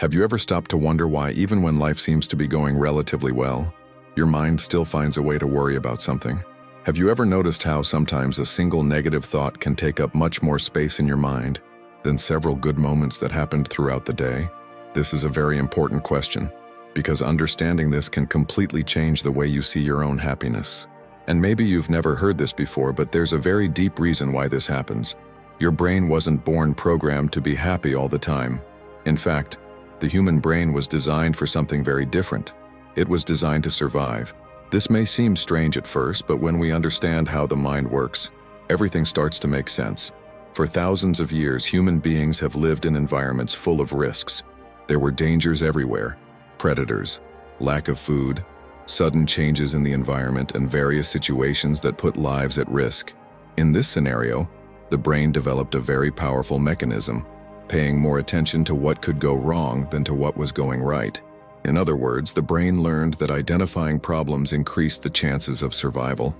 Have you ever stopped to wonder why, even when life seems to be going relatively well, your mind still finds a way to worry about something? Have you ever noticed how sometimes a single negative thought can take up much more space in your mind than several good moments that happened throughout the day? This is a very important question, because understanding this can completely change the way you see your own happiness. And maybe you've never heard this before, but there's a very deep reason why this happens. Your brain wasn't born programmed to be happy all the time. In fact, the human brain was designed for something very different. It was designed to survive. This may seem strange at first, but when we understand how the mind works, everything starts to make sense. For thousands of years, human beings have lived in environments full of risks. There were dangers everywhere: predators, lack of food, sudden changes in the environment, and various situations that put lives at risk. In this scenario, the brain developed a very powerful mechanism, paying more attention to what could go wrong than to what was going right. In other words, the brain learned that identifying problems increased the chances of survival.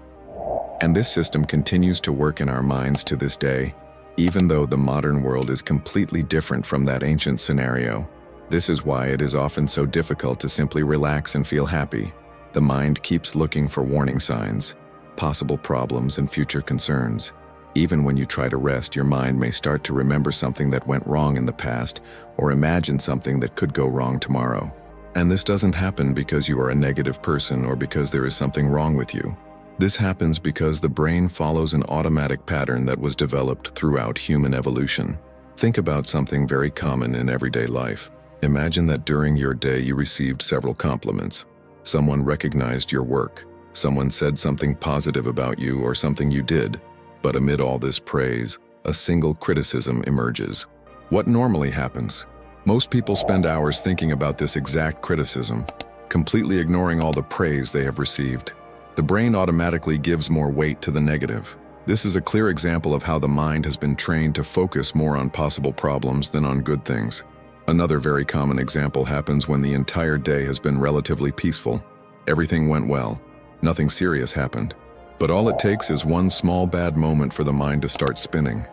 And this system continues to work in our minds to this day, even though the modern world is completely different from that ancient scenario. This is why it is often so difficult to simply relax and feel happy. The mind keeps looking for warning signs, possible problems, and future concerns. Even when you try to rest, your mind may start to remember something that went wrong in the past or imagine something that could go wrong tomorrow. And this doesn't happen because you are a negative person or because there is something wrong with you. This happens because the brain follows an automatic pattern that was developed throughout human evolution. Think about something very common in everyday life. Imagine that during your day you received several compliments. Someone recognized your work. Someone said something positive about you or something you did. But amid all this praise, a single criticism emerges. What normally happens? Most people spend hours thinking about this exact criticism, completely ignoring all the praise they have received. The brain automatically gives more weight to the negative. This is a clear example of how the mind has been trained to focus more on possible problems than on good things. Another very common example happens when the entire day has been relatively peaceful. Everything went well. Nothing serious happened. But all it takes is one small bad moment for the mind to start spinning.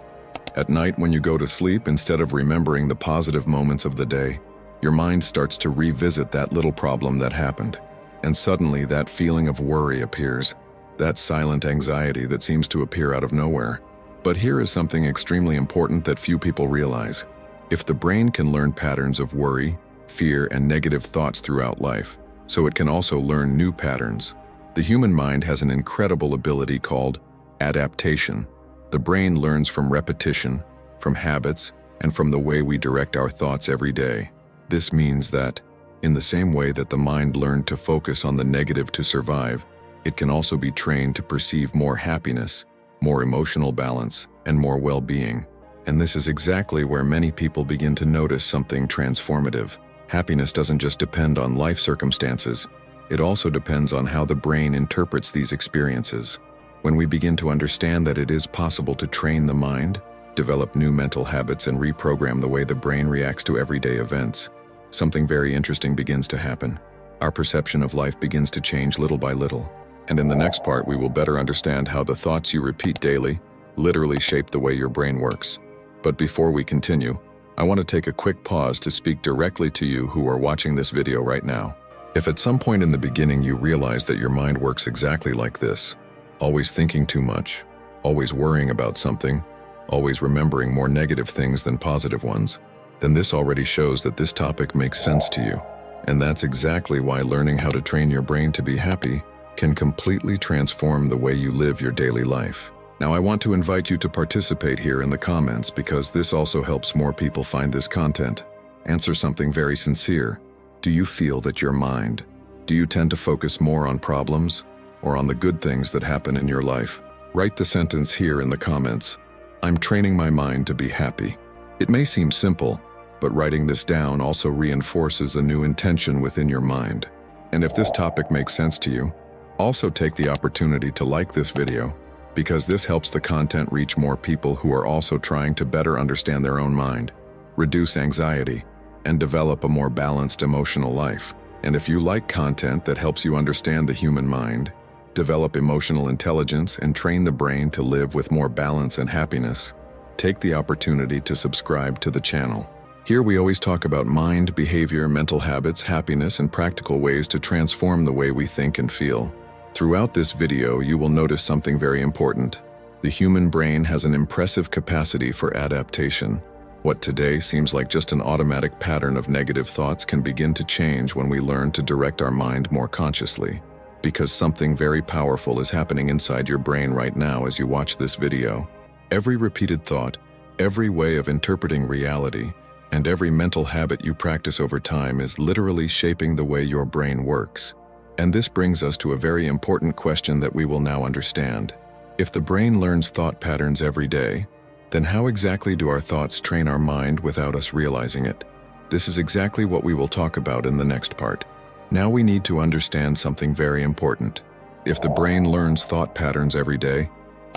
At night when you go to sleep, instead of remembering the positive moments of the day, your mind starts to revisit that little problem that happened. And suddenly that feeling of worry appears, that silent anxiety that seems to appear out of nowhere. But here is something extremely important that few people realize. If the brain can learn patterns of worry, fear, and negative thoughts throughout life, so it can also learn new patterns. The human mind has an incredible ability called adaptation. The brain learns from repetition, from habits, and from the way we direct our thoughts every day. This means that, in the same way that the mind learned to focus on the negative to survive, it can also be trained to perceive more happiness, more emotional balance, and more well-being. And this is exactly where many people begin to notice something transformative. Happiness doesn't just depend on life circumstances. It also depends on how the brain interprets these experiences. When we begin to understand that it is possible to train the mind, develop new mental habits, and reprogram the way the brain reacts to everyday events, something very interesting begins to happen. Our perception of life begins to change little by little. And in the next part, we will better understand how the thoughts you repeat daily literally shape the way your brain works. But before we continue, I want to take a quick pause to speak directly to you who are watching this video right now. If at some point in the beginning you realize that your mind works exactly like this, always thinking too much, always worrying about something, always remembering more negative things than positive ones, then this already shows that this topic makes sense to you. And that's exactly why learning how to train your brain to be happy can completely transform the way you live your daily life. Now I want to invite you to participate here in the comments because this also helps more people find this content. Answer something very sincere. Do you feel that your mind? Do you tend to focus more on problems or on the good things that happen in your life? Write the sentence here in the comments. I'm training my mind to be happy. It may seem simple, but writing this down also reinforces a new intention within your mind. And if this topic makes sense to you, also take the opportunity to like this video, because this helps the content reach more people who are also trying to better understand their own mind, reduce anxiety, and develop a more balanced emotional life. And if you like content that helps you understand the human mind, develop emotional intelligence, and train the brain to live with more balance and happiness, take the opportunity to subscribe to the channel. Here we always talk about mind, behavior, mental habits, happiness, and practical ways to transform the way we think and feel. Throughout this video, you will notice something very important. The human brain has an impressive capacity for adaptation. What today seems like just an automatic pattern of negative thoughts can begin to change when we learn to direct our mind more consciously. Because something very powerful is happening inside your brain right now as you watch this video. Every repeated thought, every way of interpreting reality, and every mental habit you practice over time is literally shaping the way your brain works. And this brings us to a very important question that we will now understand. If the brain learns thought patterns every day, then how exactly do our thoughts train our mind without us realizing it? This is exactly what we will talk about in the next part. Now we need to understand something very important. If the brain learns thought patterns every day,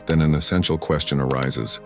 then an essential question arises.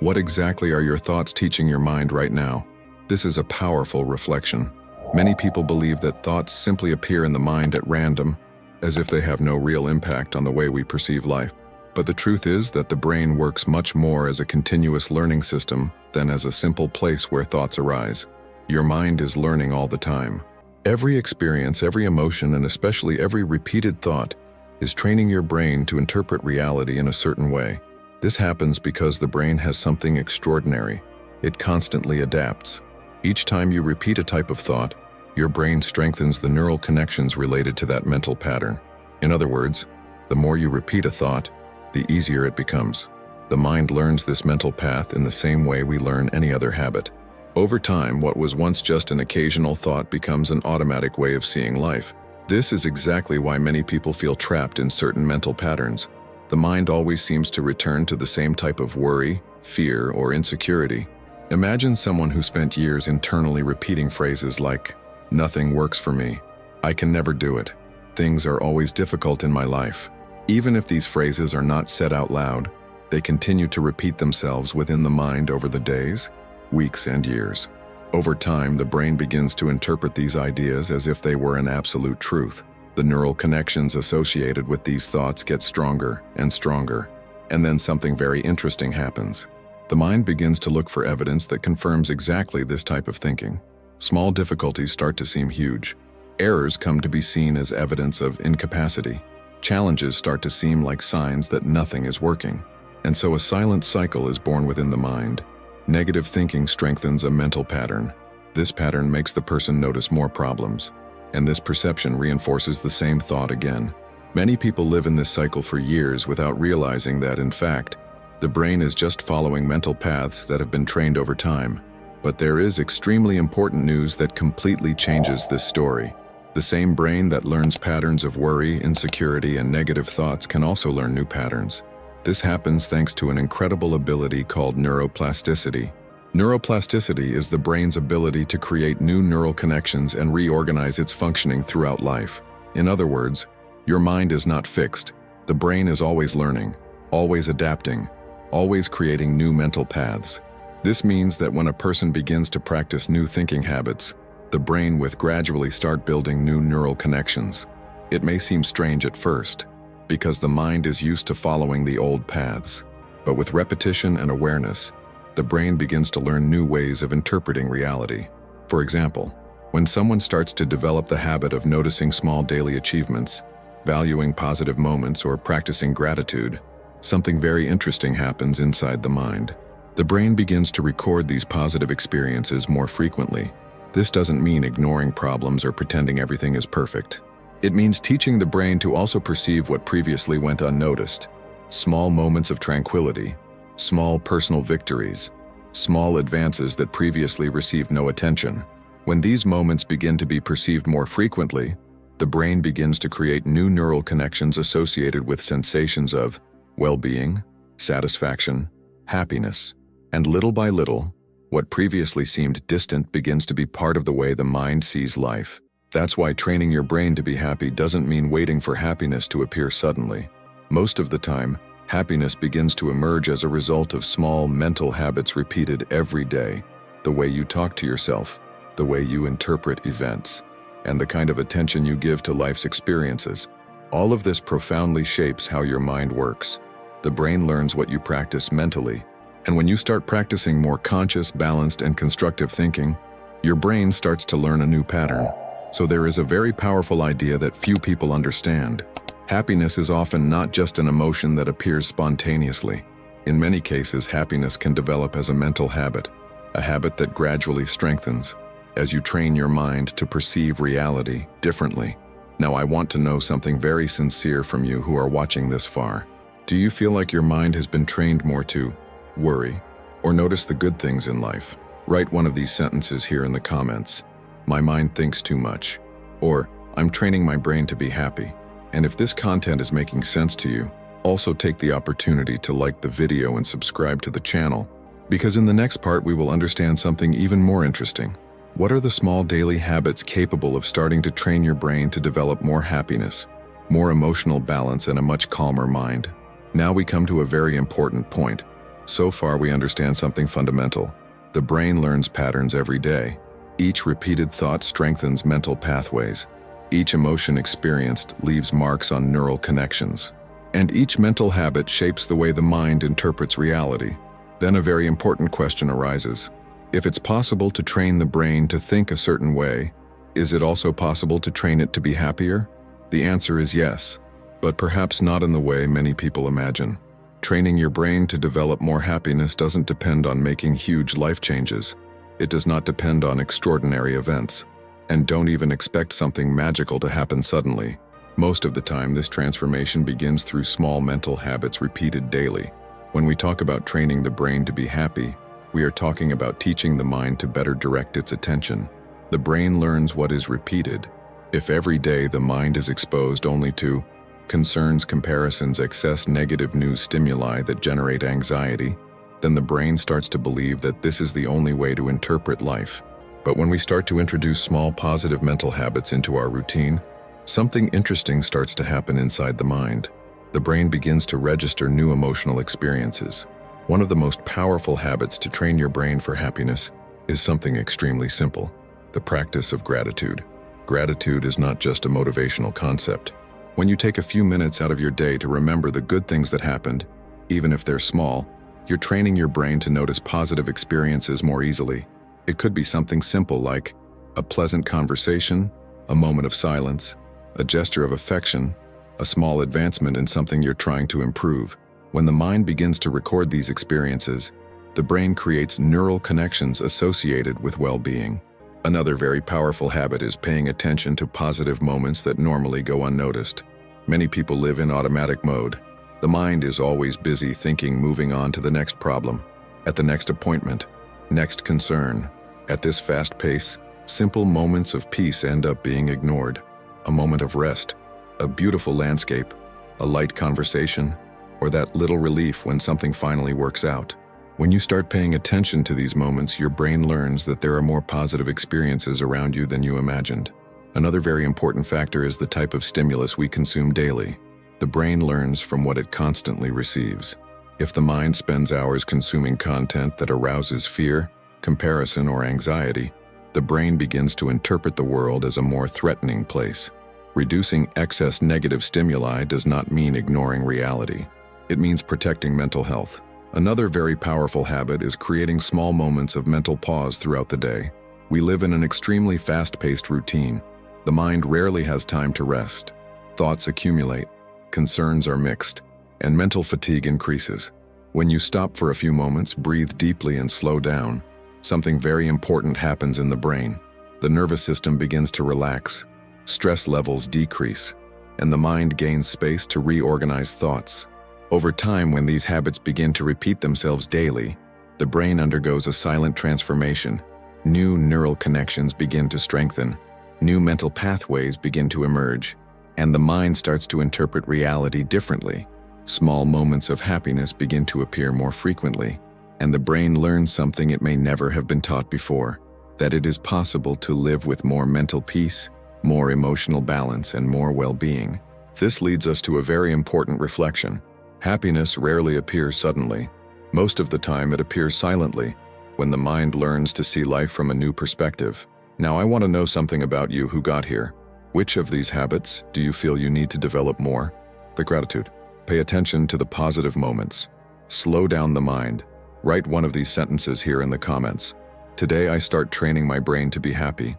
What exactly are your thoughts teaching your mind right now? This is a powerful reflection. Many people believe that thoughts simply appear in the mind at random, as if they have no real impact on the way we perceive life. But the truth is that the brain works much more as a continuous learning system than as a simple place where thoughts arise. Your mind is learning all the time. Every experience, every emotion, and especially every repeated thought is training your brain to interpret reality in a certain way. This happens because the brain has something extraordinary. It constantly adapts. Each time you repeat a type of thought, your brain strengthens the neural connections related to that mental pattern. In other words, the more you repeat a thought, the easier it becomes. The mind learns this mental path in the same way we learn any other habit. Over time, what was once just an occasional thought becomes an automatic way of seeing life. This is exactly why many people feel trapped in certain mental patterns. The mind always seems to return to the same type of worry, fear, or insecurity. Imagine someone who spent years internally repeating phrases like, "Nothing works for me," "I can never do it," "Things are always difficult in my life." Even if these phrases are not said out loud, they continue to repeat themselves within the mind over the days, weeks, and years. Over time, the brain begins to interpret these ideas as if they were an absolute truth. The neural connections associated with these thoughts get stronger and stronger, and then something very interesting happens. The mind begins to look for evidence that confirms exactly this type of thinking. Small difficulties start to seem huge. Errors come to be seen as evidence of incapacity. Challenges start to seem like signs that nothing is working. And so a silent cycle is born within the mind. Negative thinking strengthens a mental pattern. This pattern makes the person notice more problems, and this perception reinforces the same thought again. Many people live in this cycle for years without realizing that, in fact, the brain is just following mental paths that have been trained over time. But there is extremely important news that completely changes this story. The same brain that learns patterns of worry, insecurity, and negative thoughts can also learn new patterns. This happens thanks to an incredible ability called neuroplasticity. Neuroplasticity is the brain's ability to create new neural connections and reorganize its functioning throughout life. In other words, your mind is not fixed. The brain is always learning, always adapting, always creating new mental paths. This means that when a person begins to practice new thinking habits, the brain will gradually start building new neural connections. It may seem strange at first, because the mind is used to following the old paths. But with repetition and awareness, the brain begins to learn new ways of interpreting reality. For example, when someone starts to develop the habit of noticing small daily achievements, valuing positive moments, or practicing gratitude, something very interesting happens inside the mind. The brain begins to record these positive experiences more frequently. This doesn't mean ignoring problems or pretending everything is perfect. It means teaching the brain to also perceive what previously went unnoticed. Small moments of tranquility, small personal victories, small advances that previously received no attention. When these moments begin to be perceived more frequently, the brain begins to create new neural connections associated with sensations of well-being, satisfaction, happiness, and little by little, what previously seemed distant begins to be part of the way the mind sees life. That's why training your brain to be happy doesn't mean waiting for happiness to appear suddenly. Most of the time, happiness begins to emerge as a result of small mental habits repeated every day. The way you talk to yourself, the way you interpret events, and the kind of attention you give to life's experiences. All of this profoundly shapes how your mind works. The brain learns what you practice mentally, and when you start practicing more conscious, balanced, and constructive thinking, Your brain starts to learn a new pattern. So there is a very powerful idea that few people understand. Happiness is often not just an emotion that appears spontaneously. In many cases, happiness can develop as a mental habit, a habit that gradually strengthens as you train your mind to perceive reality differently. Now, I want to know something very sincere from you who are watching this far. Do you feel like your mind has been trained more to worry or notice the good things in life? Write one of these sentences here in the comments. My mind thinks too much. Or, I'm training my brain to be happy. And if this content is making sense to you, also take the opportunity to like the video and subscribe to the channel, because in the next part we will understand something even more interesting. What are the small daily habits capable of starting to train your brain to develop more happiness, more emotional balance, and a much calmer mind? Now we come to a very important point. So far we understand something fundamental. The brain learns patterns every day. Each repeated thought strengthens mental pathways. Each emotion experienced leaves marks on neural connections. And each mental habit shapes the way the mind interprets reality. Then a very important question arises. If it's possible to train the brain to think a certain way, is it also possible to train it to be happier? The answer is yes, but perhaps not in the way many people imagine. Training your brain to develop more happiness doesn't depend on making huge life changes. It does not depend on extraordinary events. And don't even expect something magical to happen suddenly. Most of the time, this transformation begins through small mental habits repeated daily. When we talk about training the brain to be happy, we are talking about teaching the mind to better direct its attention. The brain learns what is repeated. If every day the mind is exposed only to concerns, comparisons, excess negative news stimuli that generate anxiety, then the brain starts to believe that this is the only way to interpret life. But when we start to introduce small positive mental habits into our routine, something interesting starts to happen inside the mind. The brain begins to register new emotional experiences. One of the most powerful habits to train your brain for happiness is something extremely simple: the practice of gratitude. Gratitude is not just a motivational concept. When you take a few minutes out of your day to remember the good things that happened, even if they're small, you're training your brain to notice positive experiences more easily. It could be something simple like a pleasant conversation, a moment of silence, a gesture of affection, a small advancement in something you're trying to improve. When the mind begins to record these experiences, the brain creates neural connections associated with well-being. Another very powerful habit is paying attention to positive moments that normally go unnoticed. Many people live in automatic mode. The mind is always busy thinking, moving on to the next problem, at the next appointment, next concern. At this fast pace, simple moments of peace end up being ignored. A moment of rest, a beautiful landscape, a light conversation, or that little relief when something finally works out. When you start paying attention to these moments, your brain learns that there are more positive experiences around you than you imagined. Another very important factor is the type of stimulus we consume daily. The brain learns from what it constantly receives. If the mind spends hours consuming content that arouses fear, comparison, or anxiety, the brain begins to interpret the world as a more threatening place. Reducing excess negative stimuli does not mean ignoring reality. It means protecting mental health. Another very powerful habit is creating small moments of mental pause throughout the day. We live in an extremely fast-paced routine. The mind rarely has time to rest. Thoughts accumulate, concerns are mixed, and mental fatigue increases. When you stop for a few moments, breathe deeply, and slow down, something very important happens in the brain. The nervous system begins to relax, stress levels decrease, and the mind gains space to reorganize thoughts. Over time, when these habits begin to repeat themselves daily, the brain undergoes a silent transformation. New neural connections begin to strengthen, new mental pathways begin to emerge, and the mind starts to interpret reality differently. Small moments of happiness begin to appear more frequently, and the brain learns something it may never have been taught before: that it is possible to live with more mental peace, more emotional balance, and more well-being. This leads us to a very important reflection. Happiness rarely appears suddenly. Most of the time it appears silently, when the mind learns to see life from a new perspective. Now I want to know something about you who got here. Which of these habits do you feel you need to develop more? The gratitude. Pay attention to the positive moments. Slow down the mind. Write one of these sentences here in the comments. Today I start training my brain to be happy,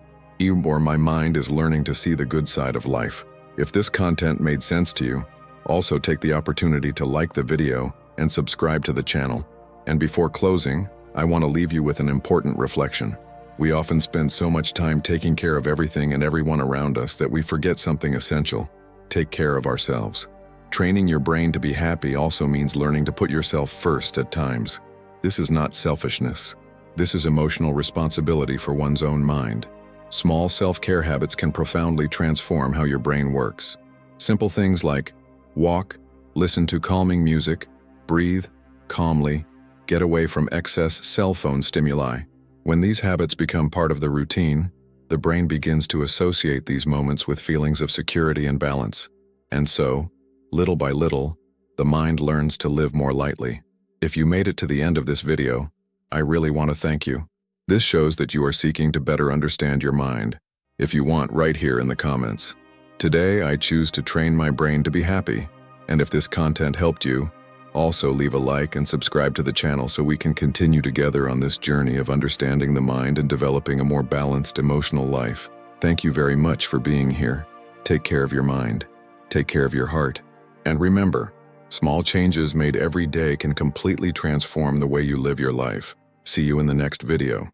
or my mind is learning to see the good side of life. If this content made sense to you, also take the opportunity to like the video and subscribe to the channel. And before closing, I want to leave you with an important reflection. We often spend so much time taking care of everything and everyone around us that we forget something essential: take care of ourselves. Training your brain to be happy also means learning to put yourself first at times. This is not selfishness. This is emotional responsibility for one's own mind. Small self-care habits can profoundly transform how your brain works. Simple things like walk, listen to calming music, breathe calmly, get away from excess cell phone stimuli. When these habits become part of the routine, the brain begins to associate these moments with feelings of security and balance. And so, little by little, the mind learns to live more lightly. If you made it to the end of this video, I really want to thank you. This shows that you are seeking to better understand your mind. If you want, write here in the comments. Today, I choose to train my brain to be happy. And if this content helped you, also leave a like and subscribe to the channel so we can continue together on this journey of understanding the mind and developing a more balanced emotional life. Thank you very much for being here. Take care of your mind. Take care of your heart. And remember, small changes made every day can completely transform the way you live your life. See you in the next video.